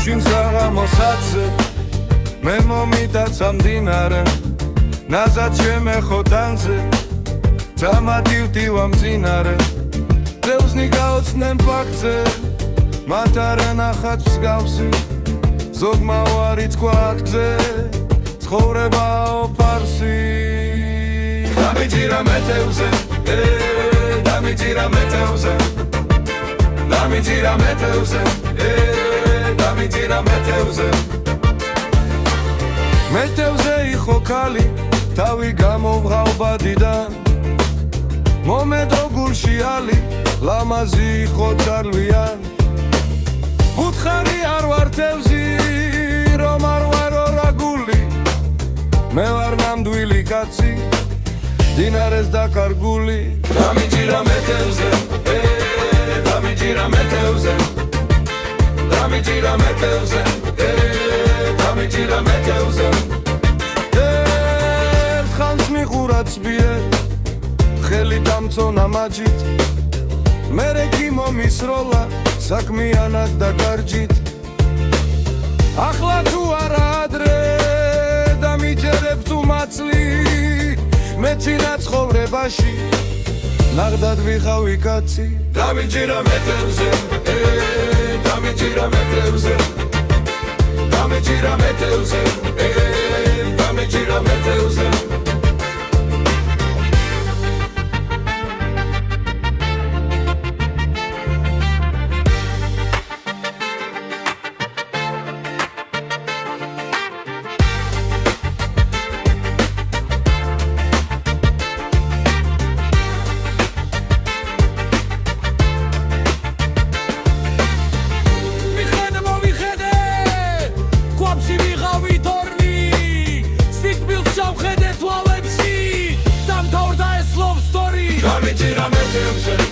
შინ საღამოსაცე მე მომიტაცა მდინარე ნაზად შემეხო დანზე დამადივდივა მძინარე დევზნი გაოცნემ ფაქტზე მათ არ ანახათ მსგავსი ზოგმა უარიცხვა აქტზე ცხოვრებაო ფარსი დამიჯირა მეთევზე დამიჯირა მეთევზე დამიჯირა მეთევზე დამიჯირა მეთევზე მეთევზე იყო ქალი თავი გამოვღავ ბადიდან მომედო გულში ალი ლამაზი იყო ძალვიან უთხარი არ ვარ თევზი რომ არ ვარო რაგული მე ვარ ნამდვილი კაცი დინარეს დაკარგული დამიჯირა მეთევზე დამიჯირა მეთევზე დამიჯირა მეთევზე დამიჯირა მეთევზე ერთხანს მიყურა ცბიე ხელი დამწონა მაჯით მერე კი მომისროლა საქმიანად და გარჯით ახლა თუ არა ადრე დამიჯერებ თუ მაცლი მე წინა ცხოვრებაში ნახდად ვიყავი კაცი დამიჯირა მეთევზე დამიჯირა მეთევზე დამიჯირა მეთევზე დამიჯირა მეთევზე დამიჯირა მეთევზე